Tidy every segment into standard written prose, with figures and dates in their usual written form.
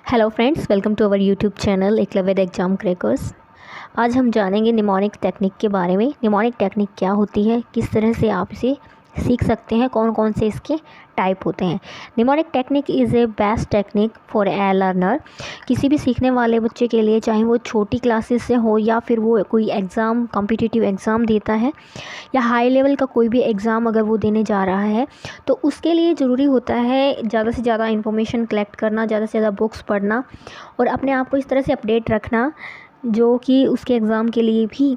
Hello friends, welcome to our YouTube channel Eklavya exam crackers. आज हम जानेंगे निमोनिक टेक्निक के बारे में। निमोनिक टेक्निक क्या होती है, किस तरह से आप इसे सीख सकते हैं, कौन कौन से इसके टाइप होते हैं। Mnemonic technique is a best technique for a learner. किसी भी सीखने वाले बच्चे के लिए, चाहे वो छोटी क्लासेस से हो या फिर वो कोई एग्ज़ाम, कॉम्पिटिटिव एग्ज़ाम देता है या हाई लेवल का कोई भी एग्ज़ाम अगर वो देने जा रहा है, तो उसके लिए ज़रूरी होता है ज़्यादा से ज़्यादा इन्फॉर्मेशन कलेक्ट करना, ज़्यादा से ज़्यादा बुक्स पढ़ना और अपने आप को इस तरह से अपडेट रखना जो कि उसके एग्ज़ाम के लिए भी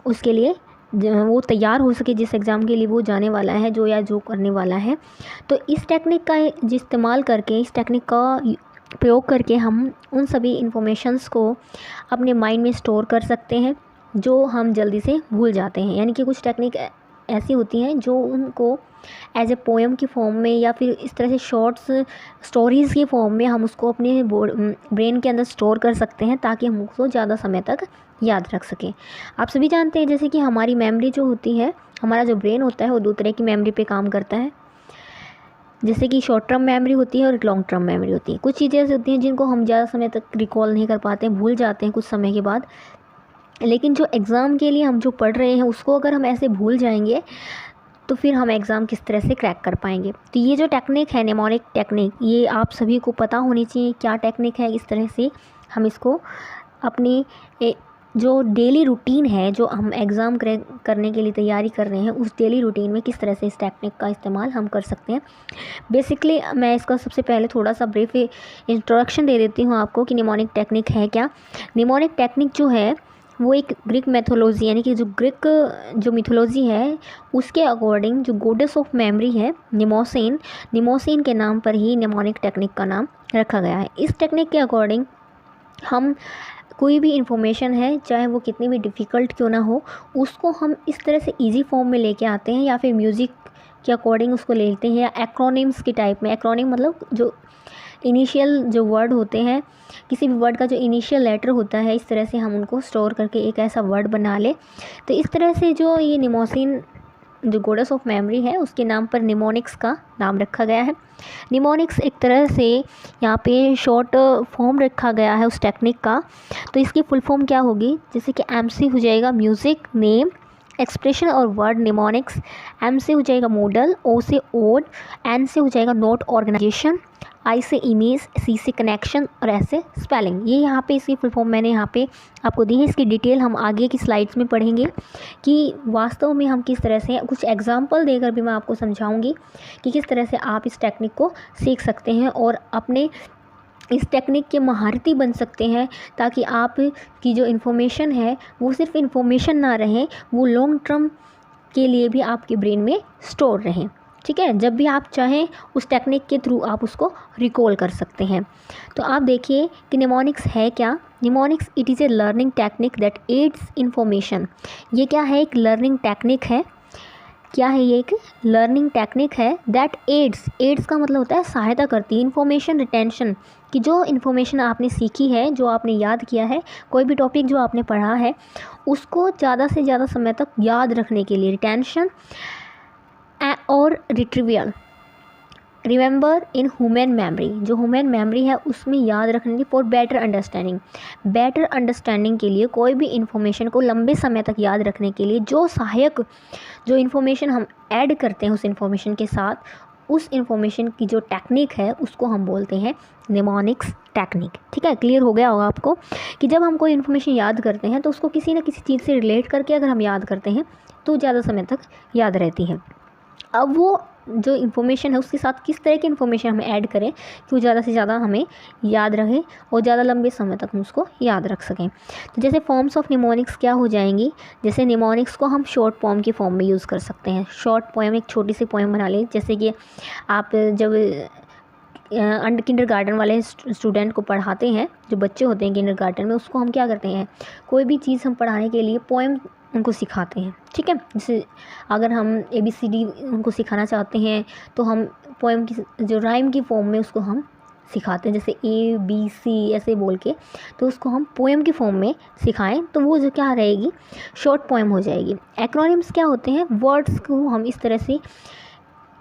उसके लिए वो तैयार हो सके, जिस एग्ज़ाम के लिए वो जाने वाला है, जो करने वाला है। तो इस टेक्निक का इस्तेमाल करके, इस टेक्निक का प्रयोग करके हम उन सभी इन्फॉर्मेशंस को अपने माइंड में स्टोर कर सकते हैं जो हम जल्दी से भूल जाते हैं। यानी कि कुछ टेक्निक ऐसी होती हैं जो उनको एज ए पोएम की फॉर्म में या फिर इस तरह से शॉर्ट्स स्टोरीज़ की फॉर्म में हम उसको अपने ब्रेन के अंदर स्टोर कर सकते हैं ताकि हम उसको ज़्यादा समय तक याद रख सकें। आप सभी जानते हैं जैसे कि हमारी मेमोरी जो होती है, हमारा जो ब्रेन होता है वो दो तरह की मेमोरी पे काम करता है। जैसे कि शॉर्ट टर्म मेमोरी होती है और लॉन्ग टर्म मेमोरी होती है। कुछ चीज़ें ऐसी होती हैं जिनको हम ज़्यादा समय तक रिकॉल नहीं कर पाते हैं, भूल जाते हैं कुछ समय के बाद। लेकिन जो एग्ज़ाम के लिए हम जो पढ़ रहे हैं उसको अगर हम ऐसे भूल जाएंगे तो फिर हम एग्ज़ाम किस तरह से क्रैक कर पाएंगे। तो ये जो टेक्निक है निमोनिक टेक्निक, ये आप सभी को पता होनी चाहिए क्या टेक्निक है। इस तरह से हम इसको अपनी जो डेली रूटीन है, जो हम एग्ज़ाम क्रैक करने के लिए तैयारी कर रहे हैं, उस डेली रूटीन में किस तरह से इस टेक्निक का इस्तेमाल हम कर सकते हैं। बेसिकली मैं इसका सबसे पहले थोड़ा सा ब्रीफ इंट्रोडक्शन दे देती हूँ आपको कि निमोनिक टेक्निक है क्या। निमोनिक टेक्निक जो है वो एक ग्रीक मैथोलॉजी, यानी कि जो ग्रीक जो मिथोलॉजी है उसके अकॉर्डिंग जो गॉडेस ऑफ मेमोरी है निमोसिन के नाम पर ही निमोनिक टेक्निक का नाम रखा गया है। इस टेक्निक के अकॉर्डिंग हम कोई भी इंफॉर्मेशन है, चाहे वो कितनी भी डिफ़िकल्ट क्यों ना हो, उसको हम इस तरह से इजी फॉर्म में लेके आते हैं या फिर म्यूज़िक के अकॉर्डिंग उसको ले लेते हैं, या एक्रोनिम्स के टाइप में। एक्रोनिम मतलब जो इनिशियल जो वर्ड होते हैं, किसी भी वर्ड का जो इनिशियल लेटर होता है, इस तरह से हम उनको स्टोर करके एक ऐसा वर्ड बना ले। तो इस तरह से जो ये निमोसिन जो गॉडेस ऑफ मेमोरी है उसके नाम पर निमोनिक्स का नाम रखा गया है। निमोनिक्स एक तरह से यहाँ पे शॉर्ट फॉर्म रखा गया है उस टेक्निक का। तो इसकी फुल फॉर्म क्या होगी, जैसे कि एम से हो जाएगा म्यूज़िक, नेम, एक्सप्रेशन और वर्ड निमोनिक्स। एम से हो जाएगा मॉडल, ओ से ओड, एन से हो जाएगा नोट ऑर्गेनाइजेशन, आई से इमेज, सी से कनेक्शन और एस से स्पेलिंग। ये यहाँ पे इसकी फुल फॉर्म मैंने यहाँ पे आपको दी है। इसकी डिटेल हम आगे की स्लाइड्स में पढ़ेंगे कि वास्तव में हम किस तरह से, कुछ एग्जांपल देकर भी मैं आपको समझाऊंगी कि किस तरह से आप इस टेक्निक को सीख सकते हैं और अपने इस टेक्निक के महारती बन सकते हैं, ताकि आप की जो इन्फॉर्मेशन है वो सिर्फ इन्फॉर्मेशन ना रहे, वो लॉन्ग टर्म के लिए भी आपके ब्रेन में स्टोर रहें। ठीक है, जब भी आप चाहें उस टेक्निक के थ्रू आप उसको रिकॉल कर सकते हैं। तो आप देखिए कि निमोनिक्स है क्या। Mnemonics it is a learning technique that adds information. ये क्या है, एक लर्निंग टेक्निक है। क्या है ये, एक लर्निंग टेक्निक है दैट एड्स का मतलब होता है सहायता करती है, इन्फॉर्मेशन रिटेंशन, कि जो इन्फॉर्मेशन आपने सीखी है, जो आपने याद किया है, कोई भी टॉपिक जो आपने पढ़ा है उसको ज़्यादा से ज़्यादा समय तक याद रखने के लिए, रिटेंशन और रिट्रीवियल, रिमेंबर इन ह्यूमन मेमोरी, जो ह्यूमन मेमोरी है उसमें याद रखने की, फॉर बेटर अंडरस्टैंडिंग के लिए, कोई भी इन्फॉर्मेशन को लंबे समय तक याद रखने के लिए जो सहायक जो इन्फॉर्मेशन हम ऐड करते हैं उस इन्फॉर्मेशन के साथ, उस इन्फॉर्मेशन की जो टेक्निक है उसको हम बोलते हैं निमोनिक्स टेक्निक। ठीक है, क्लियर हो गया होगा आपको कि जब हम कोई इन्फॉर्मेशन याद करते हैं तो उसको किसी न किसी चीज़ से रिलेट करके अगर हम याद करते हैं तो ज़्यादा समय तक याद रहती है। अब वो जो इन्फॉर्मेशन है उसके साथ किस तरह की इन्फॉर्मेशन हम ऐड करें कि वो ज़्यादा से ज़्यादा हमें याद रहे और ज़्यादा लंबे समय तक हम उसको याद रख सकें। तो जैसे फॉर्म्स ऑफ निमोनिक्स क्या हो जाएंगी, जैसे निमोनिक्स को हम शॉर्ट पोएम की फॉर्म में यूज़ कर सकते हैं। शॉर्ट पोएम, एक छोटी सी पोएम बना लें। जैसे कि आप जब किंडरगार्टन वाले स्टूडेंट को पढ़ाते हैं, जो बच्चे होते हैं किंडरगार्टन में, उसको हम क्या करते हैं, कोई भी चीज़ हम पढ़ाने के लिए पोएम उनको सिखाते हैं। ठीक है, जैसे अगर हम ABCD उनको सिखाना चाहते हैं तो हम पोएम की जो राइम की फॉर्म में उसको हम सिखाते हैं, जैसे ABC ऐसे बोल के, तो उसको हम पोएम की फॉर्म में सिखाएं तो वो जो क्या रहेगी, शॉर्ट पोएम हो जाएगी। एक्रोनिम्स क्या होते हैं, वर्ड्स को हम इस तरह से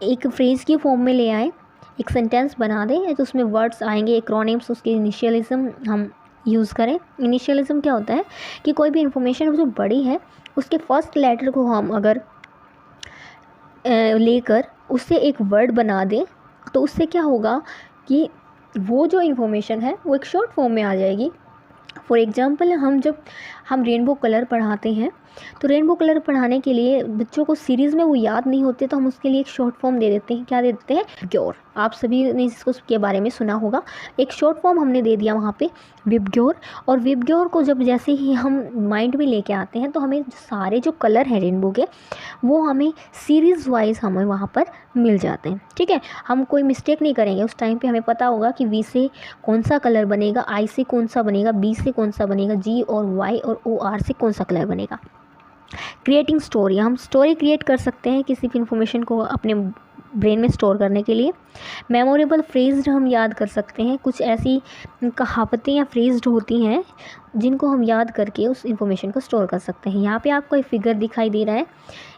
एक फ्रेज़ की फॉर्म में ले आएँ, एक सेंटेंस बना दें तो उसमें वर्ड्स आएंगे, एक्रोनिम्स, उसके इनिशियलिज्म हम यूज़ करें। इनिशियलिज्म क्या होता है कि कोई भी इंफॉर्मेशन जो बड़ी है उसके फर्स्ट लेटर को हम अगर लेकर उससे एक वर्ड बना दें तो उससे क्या होगा कि वो जो इन्फॉर्मेशन है वो एक शॉर्ट फॉर्म में आ जाएगी। फॉर एग्ज़ाम्पल हम रेनबो कलर पढ़ाते हैं तो रेनबो कलर पढ़ाने के लिए बच्चों को सीरीज़ में वो याद नहीं होते तो हम उसके लिए एक शॉर्ट फॉर्म दे देते हैं। क्या दे देते हैं? विबग्योर। आप सभी ने इसको के बारे में सुना होगा। एक शॉर्ट फॉर्म हमने दे दिया वहाँ पे, विबग्योर। और विबग्योर को जब जैसे ही हम माइंड में लेके आते हैं तो हमें सारे जो कलर हैं रेनबो के वो हमें सीरीज़ वाइज हमें वहाँ पर मिल जाते हैं। ठीक है, हम कोई मिस्टेक नहीं करेंगे। उस टाइम पे हमें पता होगा कि वी से कौन सा कलर बनेगा, आई से कौन सा बनेगा, बी से कौन सा बनेगा, जी और वाई और ओ आर से कौन सा कलर बनेगा। क्रिएटिंग स्टोरी, हम स्टोरी क्रिएट कर सकते हैं किसी भी इंफॉर्मेशन को अपने ब्रेन में स्टोर करने के लिए। मेमोरेबल फ्रेज हम याद कर सकते हैं, कुछ ऐसी कहावतें या फ्रेज होती हैं जिनको हम याद करके उस इंफॉर्मेशन को स्टोर कर सकते हैं। यहाँ पे आपको एक फिगर दिखाई दे रहा है।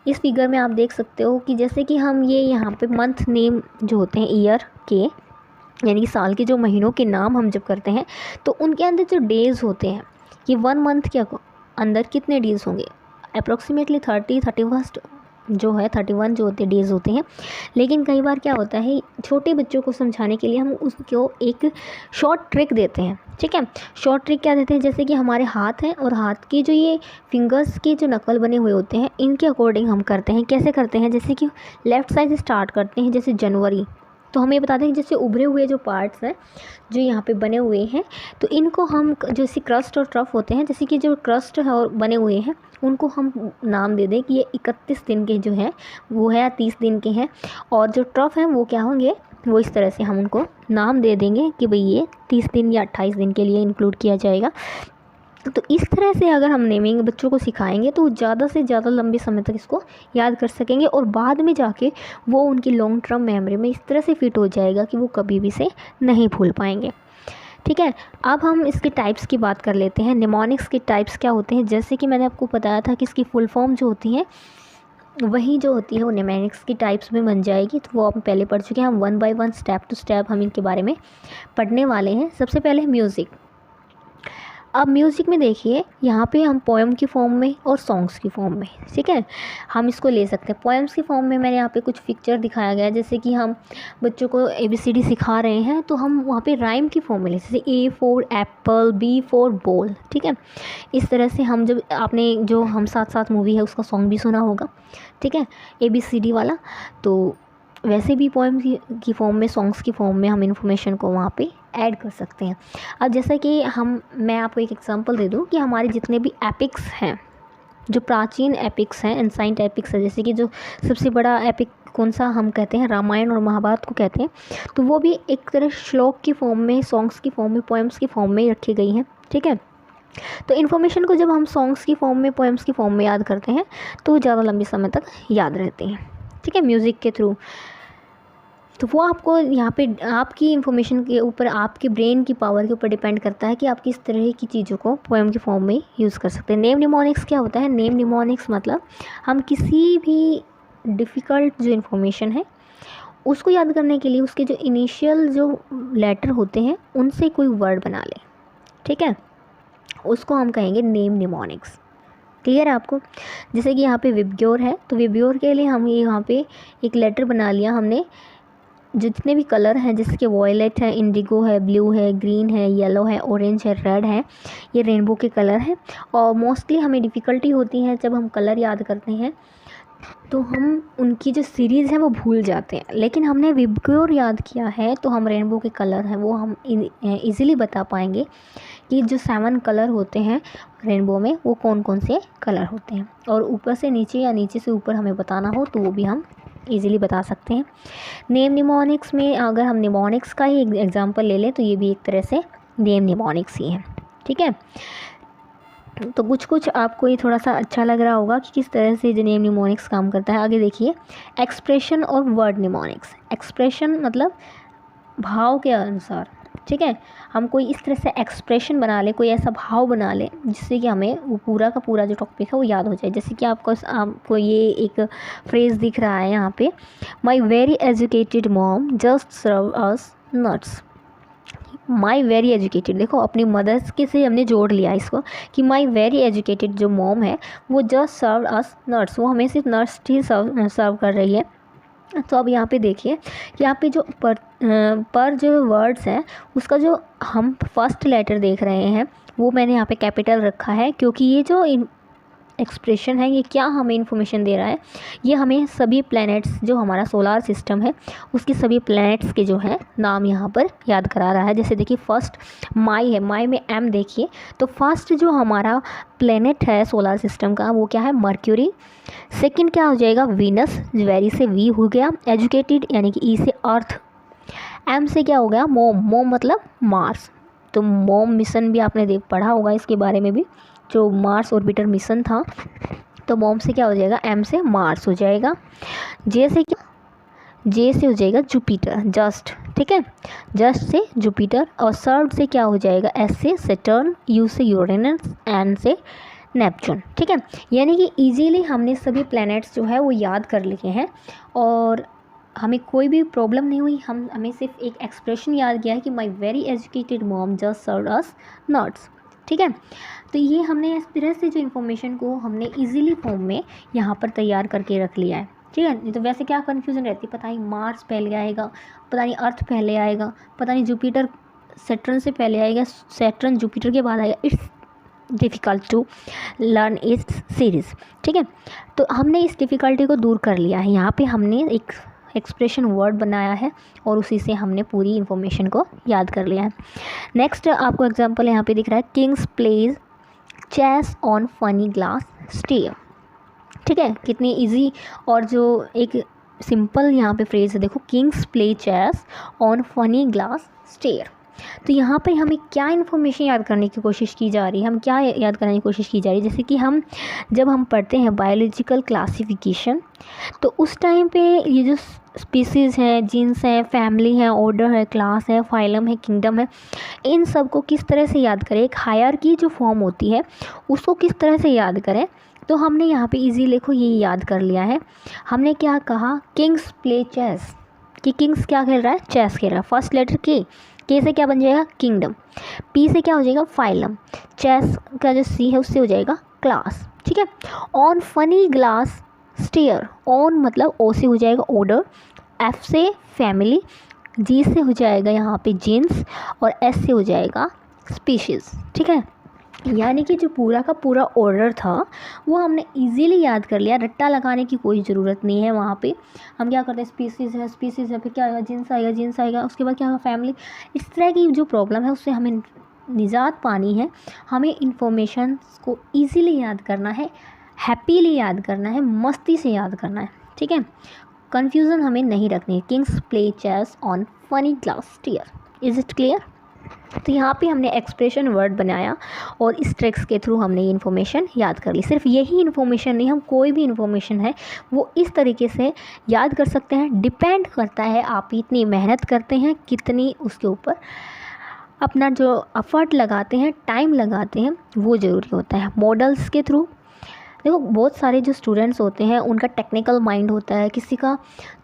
इस फिगर में आप देख सकते हो कि जैसे कि हम ये यहाँ पे मंथ नेम जो होते हैं ईयर के, यानी कि साल के जो महीनों के नाम हम जब करते हैं तो उनके अंदर जो डेज़ होते हैं कि 1 मंथ के अंदर कितने डेज़ होंगे, अप्रोक्सीमेटली 31 जो है 31 जो होते डेज़ होते हैं। लेकिन कई बार क्या होता है, छोटे बच्चों को समझाने के लिए हम उसको एक शॉर्ट ट्रिक देते हैं। ठीक है, शॉर्ट ट्रिक क्या देते हैं, जैसे कि हमारे हाथ हैं और हाथ के जो ये फिंगर्स के जो नकल बने हुए होते हैं इनके अकॉर्डिंग हम करते हैं। कैसे करते हैं, जैसे कि लेफ़्ट साइड से स्टार्ट करते हैं, जैसे जनवरी, तो हमें बता दें जैसे उभरे हुए जो पार्ट्स हैं जो यहाँ पे बने हुए हैं तो इनको हम जैसे क्रस्ट और ट्रफ होते हैं, जैसे कि जो क्रस्ट है और बने हुए हैं उनको हम नाम दे दें कि ये 31 दिन के जो है वो है 30 दिन के हैं, और जो ट्रफ हैं वो क्या होंगे, वो इस तरह से हम उनको नाम दे देंगे कि भाई ये 30 दिन या 28 दिन के लिए इंक्लूड किया जाएगा। तो इस तरह से अगर हम नेमिंग बच्चों को सिखाएंगे तो ज़्यादा से ज़्यादा लंबे समय तक इसको याद कर सकेंगे और बाद में जाके वो उनकी लॉन्ग टर्म मेमोरी में इस तरह से फिट हो जाएगा कि वो कभी भी से नहीं भूल पाएंगे। ठीक है, अब हम इसके टाइप्स की बात कर लेते हैं। निमोनिक्स के टाइप्स क्या होते हैं, जैसे कि मैंने आपको बताया था कि इसकी फुल फॉर्म जो होती है वही जो होती है वो निमोनिक्स की टाइप्स में बन जाएगी। तो वो आप पहले पढ़ चुके हैं, हम 1 बाय 1 स्टेप टू स्टेप हम इनके बारे में पढ़ने वाले हैं। सबसे पहले म्यूज़िक। अब म्यूज़िक में देखिए यहाँ पे हम पोएम की फॉर्म में और सॉन्ग्स की फॉर्म में, ठीक है, हम इसको ले सकते हैं। पोएम्स की फॉर्म में मैंने यहाँ पे कुछ पिक्चर दिखाया गया है, जैसे कि हम बच्चों को ABCD सिखा रहे हैं तो हम वहाँ पे राइम की फॉर्म में ले, जैसे A for Apple, B for ball. ठीक है, इस तरह से हम जब आपने जो हम साथ साथ मूवी है उसका सॉन्ग भी सुना होगा, ठीक है, ABCD वाला, तो वैसे भी पोएम की फॉर्म में, सॉन्ग्स की फॉर्म में हम इन्फॉर्मेशन को वहाँ पे ऐड कर सकते हैं। अब जैसा कि मैं आपको एक एग्जांपल दे दूँ कि हमारे जितने भी एपिक्स हैं, जो प्राचीन एपिक्स हैं, एंसाइंट एपिक्स है, जैसे कि जो सबसे बड़ा एपिक कौन सा हम कहते हैं, रामायण और महाभारत को कहते हैं, तो वो भी एक तरह श्लोक की फॉर्म में, सॉन्ग्स की फॉर्म में, पोएम्स की फॉर्म में रखी गई हैं। ठीक है, तो इन्फॉर्मेशन को जब हम सॉन्ग्स की फॉर्म में, पोएम्स की फॉर्म में याद करते हैं तो ज़्यादा लंबे समय तक याद रहते हैं। ठीक है, म्यूज़िक के थ्रू। तो वो आपको यहाँ पे आपकी इन्फॉर्मेशन के ऊपर, आपके ब्रेन की पावर के ऊपर डिपेंड करता है कि आप किस तरह की चीज़ों को पोएम की फॉर्म में यूज़ कर सकते हैं। नेम निमोनिक्स क्या होता है, नेम निमोनिक्स मतलब हम किसी भी डिफ़िकल्ट जो इन्फॉर्मेशन है उसको याद करने के लिए उसके जो इनिशियल जो लेटर होते हैं उनसे कोई वर्ड बना लें। ठीक है, उसको हम कहेंगे नेम निमोनिक्स। क्लियर है आपको? जैसे कि यहाँ पे विबग्योर है, तो विबग्योर के लिए हम यहाँ पे एक लेटर बना लिया हमने, जितने भी कलर हैं, जैसे कि वॉयलेट है, इंडिगो है, ब्लू है, ग्रीन है, येलो है, ऑरेंज है, रेड है, ये रेनबो के कलर हैं। और मोस्टली हमें डिफ़िकल्टी होती है जब हम कलर याद करते हैं तो हम उनकी जो सीरीज़ है वो भूल जाते हैं, लेकिन हमने विबग्योर याद किया है तो हम रेनबो के कलर हैं वो हम ईज़िली बता पाएंगे कि जो 7 कलर होते हैं रेनबो में वो कौन कौन से कलर होते हैं, और ऊपर से नीचे या नीचे से ऊपर हमें बताना हो तो वो भी हम ईज़िली बता सकते हैं। नेम निमोनिक्स में अगर हम निमोनिक्स का ही एग्जांपल ले लें तो ये भी एक तरह से नेम निमोनिक्स ही है। ठीक है, तो कुछ आपको ये थोड़ा सा अच्छा लग रहा होगा कि किस तरह से जो नेम निमोनिक्स काम करता है। आगे देखिए, एक्सप्रेशन और वर्ड निमोनिक्स। एक्सप्रेशन मतलब भाव के अनुसार, ठीक है। हम कोई इस तरह से एक्सप्रेशन बना ले, कोई ऐसा भाव बना ले जिससे कि हमें वो पूरा का पूरा जो टॉपिक है वो याद हो जाए। जैसे कि आपको ये एक फ्रेज़ दिख रहा है यहाँ पे, my very educated mom just serve us nuts. My very educated, देखो अपनी मदर्स के से हमने जोड़ लिया इसको कि माई वेरी एजुकेटेड जो मॉम है वो जस्ट सर्व अस नट्स, वो हमें सिर्फ नट्स ही सर्व कर रही है। तो अब यहाँ पे देखिए कि यहाँ पे जो पर जो वर्ड्स हैं उसका जो हम फर्स्ट लेटर देख रहे हैं वो मैंने यहाँ पे कैपिटल रखा है, क्योंकि ये जो एक्सप्रेशन है ये क्या हमें इन्फॉर्मेशन दे रहा है, ये हमें सभी प्लैनेट्स जो हमारा सोलार सिस्टम है उसकी सभी प्लैनेट्स के जो है नाम यहाँ पर याद करा रहा है। जैसे देखिए फर्स्ट माई है, माई में एम देखिए, तो फर्स्ट जो हमारा प्लैनेट है सोलार सिस्टम का वो क्या है, मर्क्यूरी। सेकंड क्या हो जाएगा, वीनस, वेरी से वी हो गया, एजुकेटेड यानी कि ई से अर्थ, एम से क्या हो गया, मोम, मोम मतलब मार्स। तो मोम मिशन भी आपने पढ़ा होगा इसके बारे में भी, जो मार्स ऑर्बिटर मिशन था। तो मोम से क्या हो जाएगा, एम से मार्स हो जाएगा। जे से क्या, जे से हो जाएगा जुपिटर, जस्ट, ठीक है, जस्ट से जुपिटर। और सर्ड से क्या हो जाएगा, एस से सैटर्न, यू से यूरेनस, एन से नेपच्यून, ठीक है। यानी कि इजीली हमने सभी प्लैनेट्स जो है वो याद कर लिए हैं और हमें कोई भी प्रॉब्लम नहीं हुई। हमें सिर्फ एक एक्सप्रेशन याद किया है कि माई very educated mom just served us nuts, ठीक है। तो ये हमने इस तरह से जो इन्फॉर्मेशन को हमने इजीली फॉर्म में यहाँ पर तैयार करके रख लिया है, ठीक है। नहीं तो वैसे क्या कन्फ्यूज़न रहती है, पता नहीं मार्स पहले आएगा, पता नहीं अर्थ पहले आएगा, पता नहीं जुपिटर सैटर्न से पहले आएगा, सैटर्न जुपिटर के बाद आएगा। इट्स डिफ़िकल्ट टू लर्न इस सीरीज़, ठीक है। तो हमने इस डिफ़िकल्टी को दूर कर लिया है। यहाँ पे हमने एक एक्सप्रेशन वर्ड बनाया है और उसी से हमने पूरी इन्फॉर्मेशन को याद कर लिया है। नेक्स्ट आपको एग्जांपल यहाँ पे दिख रहा है, kings plays chess on funny glass stair, ठीक है। कितनी इजी और जो एक सिंपल यहाँ पे फ्रेज है, देखो, kings play chess on funny glass stair. तो यहाँ पे हमें क्या इन्फॉर्मेशन याद करने की कोशिश की जा रही है, हम क्या याद करने की कोशिश की जा रही है, जैसे कि जब हम पढ़ते हैं बायोलॉजिकल क्लासिफिकेशन, तो उस टाइम पे ये जो स्पीसीज़ हैं, जीन्स हैं, फैमिली है, ऑर्डर है, क्लास है, फाइलम है, किंगडम है, इन सब को किस तरह से याद करें, एक हायरार्की जो फॉर्म होती है उसको किस तरह से याद करें। तो हमने यहाँ पे इजी देखो ये याद कर लिया है। हमने क्या कहा, किंग्स प्ले चेस, कि किंग्स क्या खेल रहा है, चेस खेल रहा है। फर्स्ट लेटर के से क्या बन जाएगा, किंगडम, पी से क्या हो जाएगा, फाइलम, चेस का जो सी है उससे हो जाएगा क्लास, ठीक है। On funny glass stair, on मतलब ओ से हो जाएगा ऑर्डर, एफ से फैमिली, जी से हो जाएगा यहाँ पे जीन्स और एस से हो जाएगा स्पीशीज़, ठीक है। यानी कि जो पूरा का पूरा ऑर्डर था वो हमने इजीली याद कर लिया, रट्टा लगाने की कोई ज़रूरत नहीं है। वहाँ पे हम क्या करते हैं, स्पीसीज़ है, फिर क्या आएगा, जीन्स आएगा, उसके बाद क्या होगा, फैमिली। इस तरह की जो प्रॉब्लम है उससे हमें निजात पानी है। हमें इन्फॉर्मेशन को ईज़िली याद करना है, हैप्पीली याद करना है, मस्ती से याद करना है, ठीक है। कन्फ्यूज़न हमें नहीं रखनी है। Kings play chess on funny glass stair, is it clear. तो यहाँ पे हमने एक्सप्रेशन वर्ड बनाया और इस ट्रिक्स के थ्रू हमने ये इन्फॉर्मेशन याद कर ली। सिर्फ यही इन्फॉर्मेशन नहीं, हम कोई भी इन्फॉर्मेशन है वो इस तरीके से याद कर सकते हैं। डिपेंड करता है आप इतनी मेहनत करते हैं, कितनी उसके ऊपर अपना जो एफर्ट लगाते हैं, टाइम लगाते हैं, वो ज़रूरी होता है। मॉडल्स के थ्रू देखो, बहुत सारे जो स्टूडेंट्स होते हैं उनका टेक्निकल माइंड होता है, किसी का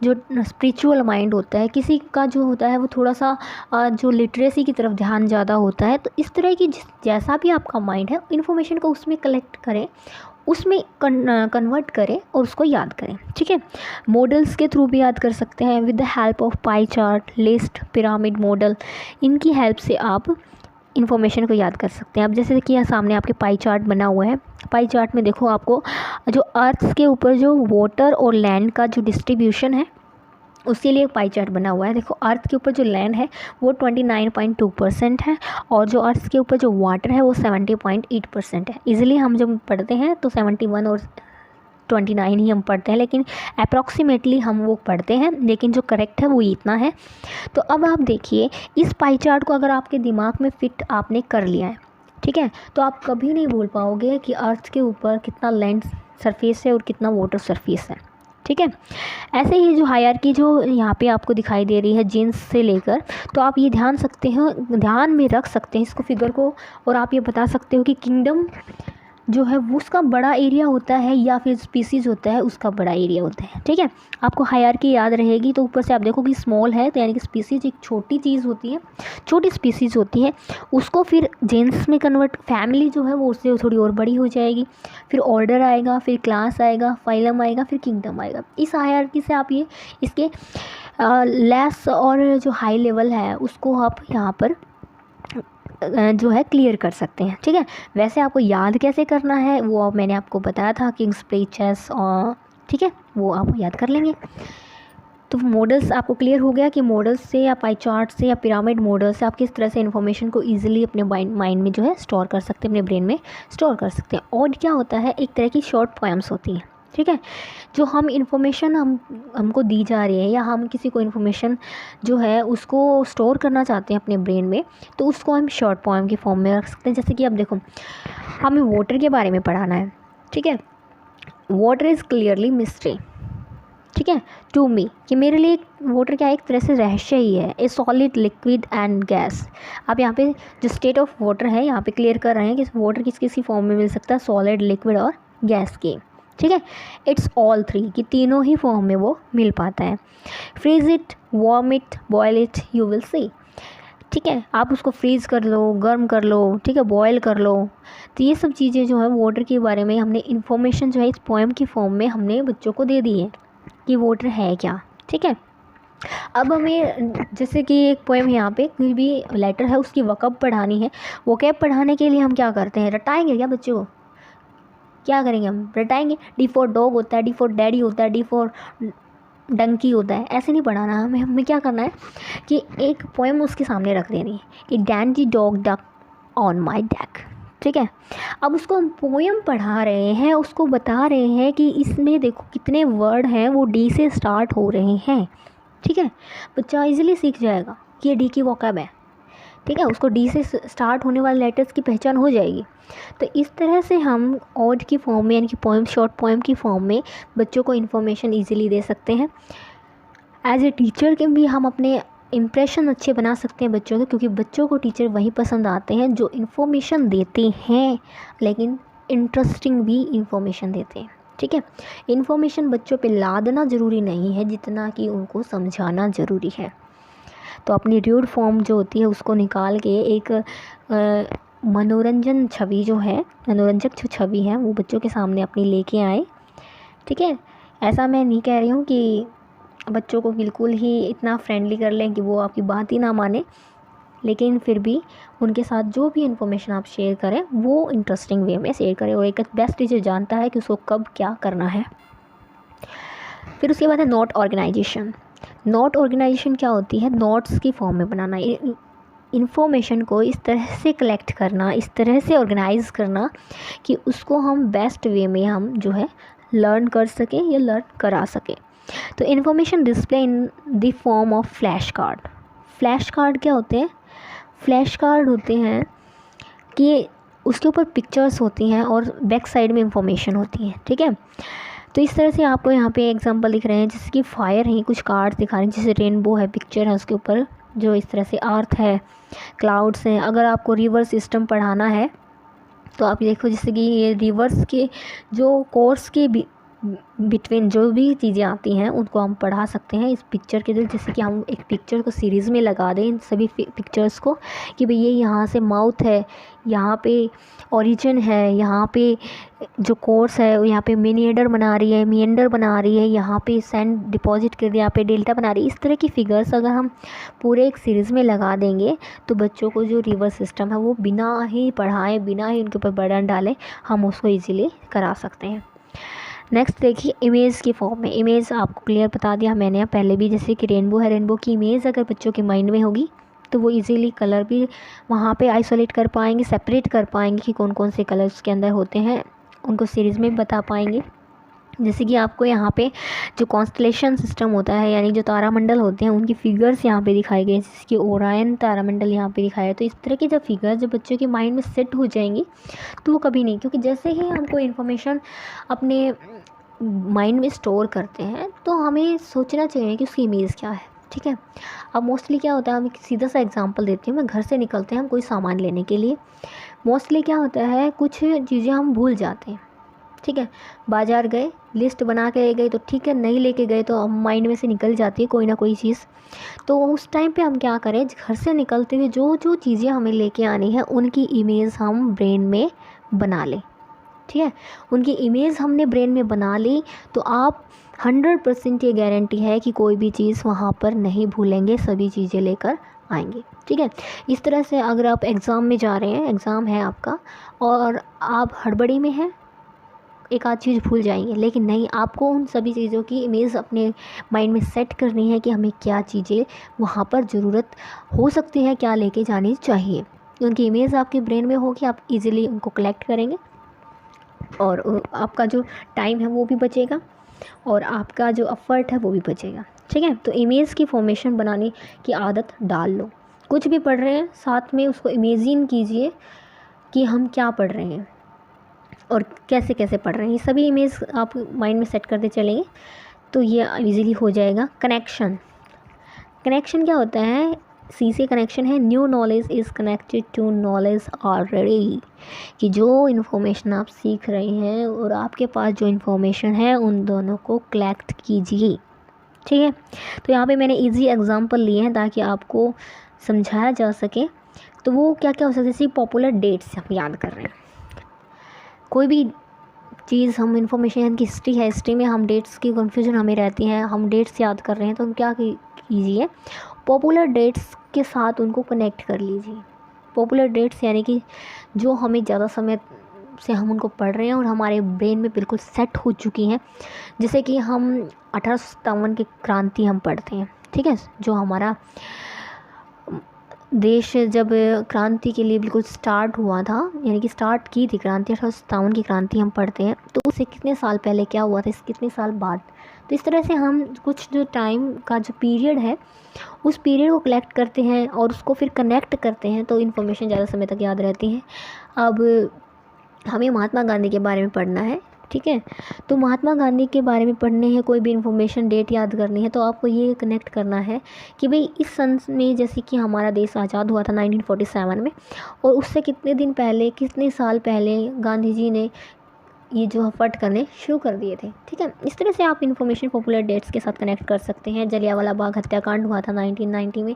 जो स्पिरिचुअल माइंड होता है, किसी का जो होता है वो थोड़ा सा जो लिटरेसी की तरफ ध्यान ज़्यादा होता है। तो इस तरह की जैसा भी आपका माइंड है, इन्फॉर्मेशन को उसमें कलेक्ट करें, उसमें कन्वर्ट करें और उसको याद करें, ठीक है। मॉडल्स के थ्रू भी याद कर सकते हैं with the help of pie chart, list, pyramid model. इनकी हेल्प से आप इन्फॉर्मेशन को याद कर सकते हैं। अब जैसे कि यहाँ सामने आपके पाई चार्ट बना हुआ है, पाई चार्ट में देखो आपको जो अर्थ के ऊपर जो वाटर और लैंड का जो डिस्ट्रीब्यूशन है उसके लिए पाई चार्ट बना हुआ है। देखो, अर्थ के ऊपर जो लैंड है वो 29.2% है और जो अर्थ के ऊपर जो वाटर है वो 70.8% है। इजीली हम जब पढ़ते हैं तो 71 और 29 ही हम पढ़ते हैं, लेकिन अप्रॉक्सीमेटली हम वो पढ़ते हैं, लेकिन जो करेक्ट है वो इतना है। तो अब आप देखिए, इस पाई चार्ट को अगर आपके दिमाग में फिट आपने कर लिया है, ठीक है, तो आप कभी नहीं भूल पाओगे कि अर्थ के ऊपर कितना लैंड सरफेस है और कितना वाटर सरफेस है, ठीक है। ऐसे ही जो हायरार्की जो यहाँ पे आपको दिखाई दे रही है जीन्स से लेकर, तो आप ये ध्यान में रख सकते हैं इसको फिगर को, और आप ये बता सकते हो कि किंगडम जो है वो उसका बड़ा एरिया होता है या फिर स्पीसीज़ होता है उसका बड़ा एरिया होता है। ठीक है, आपको हायरार्की याद रहेगी। तो ऊपर से आप देखो कि स्मॉल है तो यानी कि स्पीसीज एक छोटी चीज़ होती है, छोटी स्पीसीज़ होती है, उसको फिर जेंस में कन्वर्ट, फैमिली जो है वो उससे थोड़ी और बड़ी हो जाएगी, फिर ऑर्डर आएगा, फिर क्लास आएगा, फाइलम आएगा, फिर किंगडम आएगा। इस हायरार्की से आप ये इसके लेस और जो हाई लेवल है उसको आप यहाँ पर जो है क्लियर कर सकते हैं। ठीक है, वैसे आपको याद कैसे करना है वो मैंने आपको बताया था, किंग्स प्ले चेस, और ठीक है वो आप याद कर लेंगे। तो मॉडल्स आपको क्लियर हो गया कि मॉडल्स से या पाई चार्ट से या पिरामिड मॉडल से आप किस तरह से इन्फॉर्मेशन को ईजिली अपने माइंड में जो है स्टोर कर सकते हैं, अपने ब्रेन में स्टोर कर सकते हैं। और क्या होता है, एक तरह की शॉर्ट पोएम्स होती हैं। ठीक है, जो हम इन्फॉर्मेशन हमको दी जा रही है या हम किसी को इन्फॉर्मेशन जो है उसको स्टोर करना चाहते हैं अपने ब्रेन में, तो उसको हम शॉर्ट पोएम के फॉर्म में रख सकते हैं। जैसे कि अब देखो, हमें वाटर के बारे में पढ़ाना है। ठीक है, वाटर इज़ क्लियरली मिस्ट्री। ठीक है, टू मी, कि मेरे लिए वाटर क्या एक तरह से रहस्य ही है। ए सॉलिड, लिक्विड एंड गैस। आप यहाँ पे जो स्टेट ऑफ वाटर है यहाँ पे क्लियर कर रहे हैं कि वाटर किसी फॉर्म में मिल सकता है, सॉलिड, लिक्विड और गैस के। ठीक है, इट्स ऑल थ्री, कि तीनों ही फॉर्म में वो मिल पाता है। Freeze it, warm it, boil it, you will see. ठीक है, आप उसको फ्रीज कर लो, गर्म कर लो, ठीक है, बॉयल कर लो। तो ये सब चीज़ें जो है वाटर के बारे में हमने इन्फॉर्मेशन जो है इस पोएम की फॉर्म में हमने बच्चों को दे दी है कि वाटर है क्या। ठीक है, अब हमें जैसे कि एक पोएम यहाँ पे कोई भी लेटर है उसकी वकअब पढ़ानी है। वोकैब पढ़ाने के लिए हम क्या करते हैं, रटाएंगे क्या बच्चों को? क्या करेंगे, हम रटाएंगे। डी फॉर डॉग होता है, डी फॉर डैडी होता है, डी फॉर डंकी होता है, ऐसे नहीं पढ़ाना। हमें क्या करना है कि एक पोएम उसके सामने रख देनी है कि dandy dog duck on my deck. ठीक है, अब उसको हम पोएम पढ़ा रहे हैं, उसको बता रहे हैं कि इसमें देखो कितने वर्ड हैं वो डी से स्टार्ट हो रहे हैं। ठीक है, बच्चा इजीली सीख जाएगा कि ये डी की वोकैब है। ठीक है, उसको डी से स्टार्ट होने वाले लेटर्स की पहचान हो जाएगी। तो इस तरह से हम ऑड की फॉर्म में यानी कि पोएम, शॉर्ट पोएम की फॉर्म में बच्चों को इन्फॉर्मेशन ईजिली दे सकते हैं। एज ए टीचर के भी हम अपने इम्प्रेशन अच्छे बना सकते हैं बच्चों के, क्योंकि बच्चों को टीचर वही पसंद आते हैं जो इन्फॉर्मेशन देते हैं लेकिन इंटरेस्टिंग भी इन्फॉर्मेशन देते हैं। ठीक है, इन्फॉर्मेशन बच्चों पे लादना ज़रूरी नहीं है जितना कि उनको समझाना ज़रूरी है। तो अपनी र्यूड फॉर्म जो होती है उसको निकाल के एक मनोरंजन छवि जो है, मनोरंजक जो छवि है वो बच्चों के सामने अपनी लेके आए। ठीक है, ऐसा मैं नहीं कह रही हूँ कि बच्चों को बिल्कुल ही इतना फ्रेंडली कर लें कि वो आपकी बात ही ना माने, लेकिन फिर भी उनके साथ जो भी इन्फॉर्मेशन आप शेयर करें वो इंटरेस्टिंग वे में शेयर करें। और एक बेस्ट टीचर जानता है कि उसको कब क्या करना है। फिर उसके बाद है नोट ऑर्गेनाइजेशन। नोट ऑर्गेनाइजेशन क्या होती है, नोट्स की फॉर्म में बनाना, इन्फॉर्मेशन को इस तरह से कलेक्ट करना, इस तरह से ऑर्गेनाइज करना कि उसको हम बेस्ट वे में हम जो है लर्न कर सकें या लर्न करा सकें। तो information display in the form of flash card. Flash card क्या होते हैं, फ्लैश कार्ड होते हैं कि उसके ऊपर पिक्चर्स होती हैं और बैक साइड में इंफॉर्मेशन होती है। ठीक है, तो इस तरह से आपको यहाँ पे एग्जांपल दिख रहे हैं, जैसे कि फायर हैं, कुछ कार्ड्स दिखा रहे हैं, जैसे रेनबो है, पिक्चर है उसके ऊपर, जो इस तरह से अर्थ है, क्लाउड्स हैं। अगर आपको रिवर सिस्टम पढ़ाना है तो आप देखो जैसे कि ये रिवर्स के जो कोर्स के बिटवीन जो भी चीज़ें आती हैं उनको हम पढ़ा सकते हैं इस पिक्चर के थ्रू। जैसे कि हम एक पिक्चर को सीरीज़ में लगा दें, इन सभी पिक्चर्स को, कि भाई ये यहाँ से माउथ है, यहाँ पे ओरिजिन है, यहाँ पे जो कोर्स है यहाँ पे मिनिएडर बना रही है, मिएंडर बना रही है, यहाँ पे सैंड डिपॉजिट कर दिया, यहाँ पे डेल्टा बना रही है। इस तरह की फिगर्स अगर हम पूरे एक सीरीज़ में लगा देंगे तो बच्चों को जो रिवर सिस्टम है वो बिना ही पढ़ाएं, बिना ही उनके ऊपर बर्डन डालें, हम उसको ईजीली करा सकते हैं। नेक्स्ट देखिए इमेज की फॉर्म में। इमेज आपको क्लियर बता दिया मैंने पहले भी, जैसे कि रेनबो है, रेनबो की इमेज अगर बच्चों के माइंड में होगी तो वो इजीली कलर भी वहाँ पे आइसोलेट कर पाएंगे, सेपरेट कर पाएंगे कि कौन कौन से कलर्स के अंदर होते हैं, उनको सीरीज़ में बता पाएंगे। जैसे कि आपको यहाँ पे जो कॉन्स्टलेशन सिस्टम होता है यानी जो तारामंडल होते हैं उनकी फिगर्स यहाँ पे दिखाई गई, जैसे कि ओरायन तारामंडल यहाँ पे दिखाया है। तो इस तरह की जब फिगर्स जब बच्चों के माइंड में सेट हो जाएंगी तो वो कभी नहीं, क्योंकि जैसे ही हमको इन्फॉर्मेशन अपने माइंड में स्टोर करते हैं तो हमें सोचना चाहिए कि उसकी इमेज क्या है, ठीक है। अब मोस्टली क्या होता है, हम सीधा सा एग्जांपल देती हूँ, मैं घर से निकलते हैं हम कोई सामान लेने के लिए, मोस्टली क्या होता है कुछ चीज़ें हम भूल जाते हैं, ठीक है। बाज़ार गए, लिस्ट बना के ले गए तो ठीक है, नहीं लेके गए तो हम माइंड में से निकल जाती है कोई ना कोई चीज़। तो उस टाइम पे हम क्या करें, घर से निकलते हुए जो जो चीज़ें हमें लेके आनी है उनकी इमेज हम ब्रेन में बना लें, ठीक है। उनकी इमेज हमने ब्रेन में बना ली तो आप 100% ये गारंटी है कि कोई भी चीज़ वहाँ पर नहीं भूलेंगे, सभी चीज़ें लेकर आएंगे, ठीक है। इस तरह से अगर आप एग्ज़ाम में जा रहे हैं, एग्ज़ाम है आपका और आप हड़बड़ी में हैं, एक आध चीज़ भूल जाएंगे, लेकिन नहीं, आपको उन सभी चीज़ों की इमेज अपने माइंड में सेट करनी है कि हमें क्या चीज़ें वहाँ पर ज़रूरत हो सकती है, क्या लेके जानी चाहिए। उनकी इमेज आपके ब्रेन में होगी, आप इजीली उनको कलेक्ट करेंगे और आपका जो टाइम है वो भी बचेगा और आपका जो एफर्ट है वो भी बचेगा, ठीक है। तो इमेज की फॉर्मेशन बनाने की आदत डाल लो। कुछ भी पढ़ रहे हैं साथ में उसको इमेजिन कीजिए कि हम क्या पढ़ रहे हैं और कैसे कैसे पढ़ रहे हैं, ये सभी इमेज आप माइंड में सेट करते चलेंगे तो ये इजीली हो जाएगा। कनेक्शन, कनेक्शन क्या होता है, सी से कनेक्शन है, new knowledge is connected to knowledge already, कि जो इन्फॉर्मेशन आप सीख रहे हैं और आपके पास जो इन्फॉर्मेशन है उन दोनों को कलेक्ट कीजिए, ठीक है। तो यहाँ पे मैंने इजी एग्जांपल लिए हैं ताकि आपको समझाया जा सके। तो वो क्या क्या हो सकता है, जैसे पॉपुलर डेट्स हम याद कर रहे हैं, कोई भी चीज़ हम इन्फॉर्मेशन की हिस्ट्री है, हिस्ट्री में हम डेट्स की कन्फ्यूजन हमें रहती है, हम डेट्स याद कर रहे हैं तो हम क्या कीजिए, पॉपुलर डेट्स के साथ उनको कनेक्ट कर लीजिए। पॉपुलर डेट्स यानी कि जो हमें ज़्यादा समय से हम उनको पढ़ रहे हैं और हमारे ब्रेन में बिल्कुल सेट हो चुकी हैं, जैसे कि हम 1857 की क्रांति हम पढ़ते हैं, ठीक है, जो हमारा देश जब क्रांति के लिए बिल्कुल स्टार्ट हुआ था, यानी कि स्टार्ट की थी क्रांति, 1857 की क्रांति हम पढ़ते हैं, तो उससे कितने साल पहले क्या हुआ था, इस कितने साल बाद। तो इस तरह से हम कुछ जो टाइम का जो पीरियड है उस पीरियड को कलेक्ट करते हैं और उसको फिर कनेक्ट करते हैं तो इन्फॉर्मेशन ज़्यादा समय तक याद रहती है। अब हमें महात्मा गांधी के बारे में पढ़ना है, ठीक है, तो महात्मा गांधी के बारे में पढ़ने हैं, कोई भी इन्फॉर्मेशन डेट याद करनी है तो आपको ये कनेक्ट करना है कि भाई इस सन में जैसे कि हमारा देश आज़ाद हुआ था 1947 में, और उससे कितने दिन पहले, कितने साल पहले गांधी जी ने ये जो एफर्ट करने शुरू कर दिए थे, ठीक है। इस तरह से आप इन्फॉर्मेशन पॉपुलर डेट्स के साथ कनेक्ट कर सकते हैं। जलियांवाला बाग हत्याकांड हुआ था 1990 में,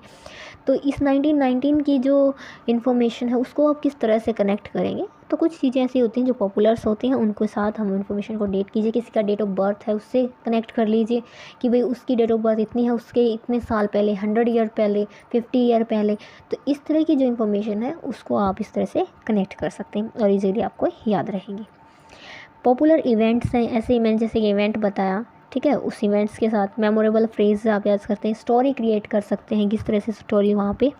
तो इस 1919 की जो इन्फॉर्मेशन है उसको आप किस तरह से कनेक्ट करेंगे। तो कुछ चीज़ें ऐसी होती हैं जो पॉपुलर्स होती हैं, उनके साथ हम इन्फॉर्मेशन को डेट कीजिए। किसी का डेट ऑफ बर्थ है उससे कनेक्ट कर लीजिए कि भाई उसकी डेट ऑफ बर्थ इतनी है, उसके इतने साल पहले, 100 ईयर पहले, 50 ईयर पहले। तो इस तरह की जो इन्फॉर्मेशन है उसको आप इस तरह से कनेक्ट कर सकते हैं और ईजीली आपको याद रहेंगी। पॉपुलर इवेंट्स हैं, ऐसे इवेंट जैसे कि इवेंट बताया, ठीक है, उस इवेंट्स के साथ मेमोरेबल फ्रेज आप याद करते हैं। स्टोरी क्रिएट कर सकते हैं, किस तरह से स्टोरी वहाँ पे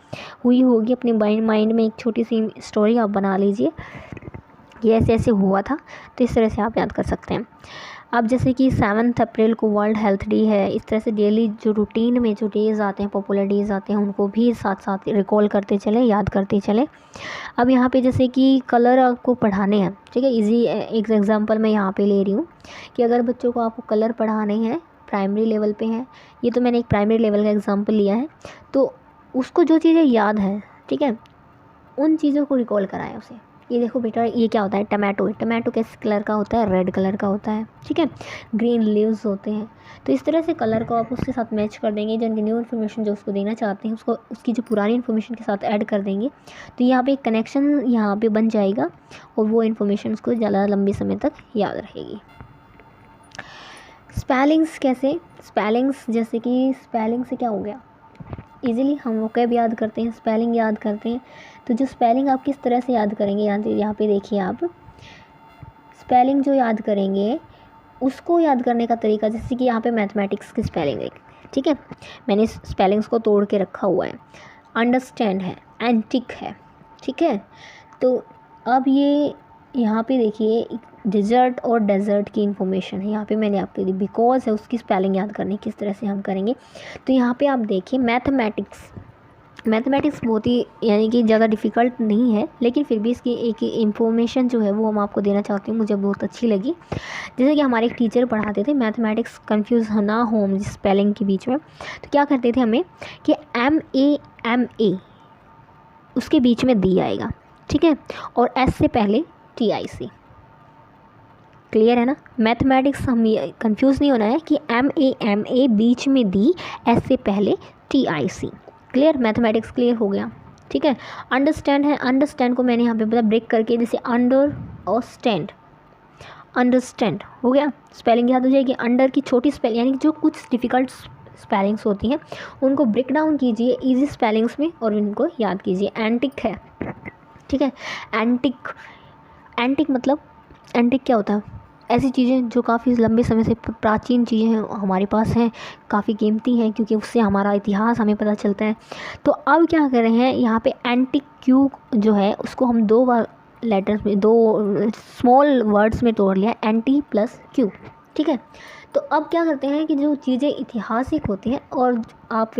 हुई होगी, अपने माइंड में एक छोटी सी स्टोरी आप बना लीजिए, ये ऐसे ऐसे हुआ था, तो इस तरह से आप याद कर सकते हैं। अब जैसे कि 7 अप्रैल को वर्ल्ड हेल्थ डे है, इस तरह से डेली जो रूटीन में जो डेज़ आते हैं, पॉपुलर डेज़ आते हैं, उनको भी साथ साथ रिकॉल करते चले, याद करते चले। अब यहाँ पे जैसे कि कलर आपको पढ़ाने हैं, ठीक है, इजी एक एग्जांपल मैं यहाँ पे ले रही हूँ कि अगर बच्चों को आपको कलर पढ़ाने हैं, प्राइमरी लेवल पे हैं, ये तो मैंने एक प्राइमरी लेवल का एग्जांपल लिया है, तो उसको जो चीज़ें याद है, ठीक है, उन चीज़ों को रिकॉल कराएं उसे। ये देखो बेटा, ये क्या होता है, टमाटो है, टमाटो किस कलर का होता है, रेड कलर का होता है, ठीक है, ग्रीन लीव्स होते हैं। तो इस तरह से कलर को आप उसके साथ मैच कर देंगे, जो उनकी न्यू इन्फॉर्मेशन जो उसको देना चाहते हैं उसको उसकी जो पुरानी इन्फॉर्मेशन के साथ ऐड कर देंगे, तो यहाँ पे एक कनेक्शन यहाँ पे बन जाएगा और वो इन्फॉर्मेशन उसको ज़्यादा लंबे समय तक याद रहेगी। स्पेलिंग्स कैसे, स्पेलिंग्स जैसे कि स्पेलिंग से क्या हो गया, इजीली हम वोकैब याद करते हैं, स्पेलिंग याद करते हैं। तो जो स्पेलिंग आप किस तरह से याद करेंगे, यहाँ पे देखिए आप, स्पेलिंग जो याद करेंगे उसको याद करने का तरीका, जैसे कि यहाँ पे मैथमेटिक्स की स्पेलिंग है, ठीक है, मैंने स्पेलिंग्स को तोड़ के रखा हुआ है। अंडरस्टैंड है, एंटिक है, ठीक है। तो अब ये यहाँ पे देखिए डिज़र्ट और डेजर्ट की इन्फॉर्मेशन है, यहाँ पे मैंने आपके लिए बिकॉज है उसकी स्पेलिंग याद करनी, किस तरह से हम करेंगे। तो यहाँ पे आप देखिए मैथमेटिक्स, मैथमेटिक्स बहुत ही यानी कि ज़्यादा डिफ़िकल्ट नहीं है, लेकिन फिर भी इसकी एक इन्फॉर्मेशन जो है वो हम आपको देना चाहती हूँ, मुझे बहुत अच्छी लगी। जैसे कि हमारे एक टीचर पढ़ाते थे, मैथमेटिक्स कंफ्यूज ना हो स्पेलिंग के बीच में, तो क्या करते थे हमें कि MA उसके बीच में दी आएगा, ठीक है, और S से पहले TIC। क्लियर है ना? मैथमेटिक्स हम ये कंफ्यूज नहीं होना है कि MA बीच में दी, S से पहले TIC। क्लियर? मैथमेटिक्स क्लियर हो गया, ठीक है। अंडरस्टैंड है, अंडरस्टैंड को मैंने यहाँ पे मतलब ब्रेक करके जैसे अंडर और स्टैंड, अंडरस्टैंड हो गया, स्पेलिंग याद हो जाएगी। अंडर की छोटी स्पेलिंग यानी जो कुछ डिफ़िकल्ट स्पेलिंग्स होती हैं उनको ब्रेक डाउन कीजिए इजी स्पेलिंग्स में और उनको याद कीजिए। एंटिक है, ठीक है, एंटिक मतलब एंटिक क्या होता है? ऐसी चीज़ें जो काफ़ी लंबे समय से प्राचीन चीज़ें हैं हमारे पास हैं, काफ़ी कीमती हैं क्योंकि उससे हमारा इतिहास हमें पता चलता है। तो अब क्या कर रहे हैं यहाँ पे एंटिक क्यू जो है उसको हम दो बार लेटर्स में, दो स्मॉल वर्ड्स में तोड़ लिया, एंटी प्लस क्यू, ठीक है। तो अब क्या करते हैं कि जो चीज़ें ऐतिहासिक होती हैं, और आप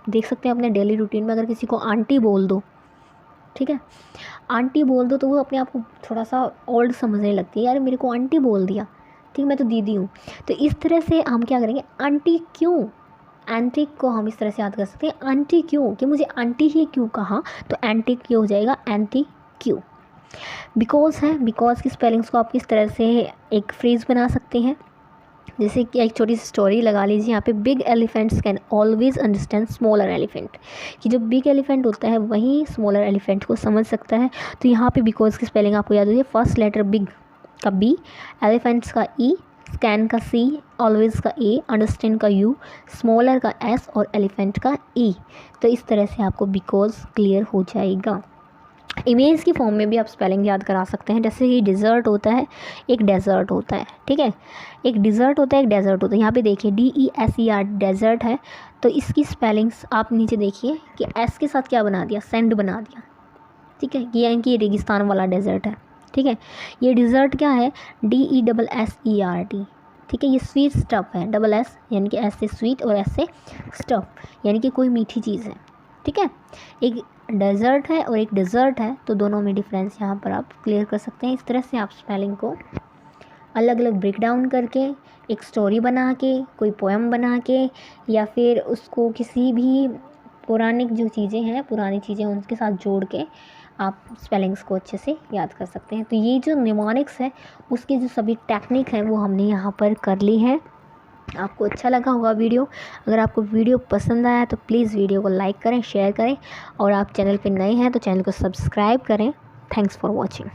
देख सकते हैं अपने डेली रूटीन में, अगर किसी को आंटी बोल दो, ठीक है, आंटी बोल दो तो वो अपने आप को थोड़ा सा ओल्ड समझने लगती है, यार मेरे को आंटी बोल दिया, ठीक, मैं तो दीदी हूँ। तो इस तरह से हम क्या करेंगे, आंटी क्यों, एंटी को हम इस तरह से याद कर सकते हैं, आंटी क्यों, कि मुझे आंटी ही क्यों कहा, तो एंटी क्यों हो जाएगा, एंटी क्यों। बिकॉज है, बिकॉज की स्पेलिंग्स को आप किस तरह से एक फ्रेज़ बना सकते हैं, जैसे कि एक छोटी सी स्टोरी लगा लीजिए यहाँ पे, big elephants can always understand smaller elephant, कि जो बिग एलिफेंट होता है वही स्मॉलर एलिफेंट को समझ सकता है। तो यहाँ पे बिकॉज की स्पेलिंग आपको याद होगी, फर्स्ट लेटर बिग का B, एलिफेंट्स का E, स्कैन का C, ऑलवेज का A, अंडरस्टैंड का U, स्मॉलर का S और एलिफेंट का E। तो इस तरह से आपको बिकॉज क्लियर हो जाएगा। इमेज की फॉर्म में भी आप स्पेलिंग याद करा सकते हैं, जैसे कि डिज़र्ट होता है, एक डेजर्ट होता है, ठीक है, एक डिज़र्ट होता है, एक डेजर्ट होता है। यहाँ पे देखिए DESERT डेजर्ट है, तो इसकी स्पेलिंग्स आप नीचे देखिए कि S के साथ क्या बना दिया, सेंड बना दिया, ठीक है, ये यानी कि रेगिस्तान वाला डेजर्ट है, ठीक है। ये डिज़र्ट क्या है, DESSERT, ठीक है। ये स्वीट स्टफ़ है, डबल S यानी कि S से स्वीट और S से स्टफ़ यानी कि कोई मीठी चीज़ है, ठीक है। एक डेजर्ट है और एक डिज़र्ट है, तो दोनों में डिफरेंस यहाँ पर आप क्लियर कर सकते हैं। इस तरह से आप स्पेलिंग को अलग अलग ब्रेक डाउन करके, एक स्टोरी बना के, कोई पोएम बना के, या फिर उसको किसी भी पौराणिक जो चीज़ें हैं, पुरानी चीज़ें उनके साथ जोड़ के आप स्पेलिंग्स को अच्छे से याद कर सकते हैं। तो ये जो निमोनिक्स है उसकी जो सभी टेक्निक हैं वो हमने यहाँ पर कर ली है। आपको अच्छा लगा होगा वीडियो। अगर आपको वीडियो पसंद आया तो प्लीज़ वीडियो को लाइक करें, शेयर करें, और आप चैनल पर नए हैं तो चैनल को सब्सक्राइब करें। Thanks for watching.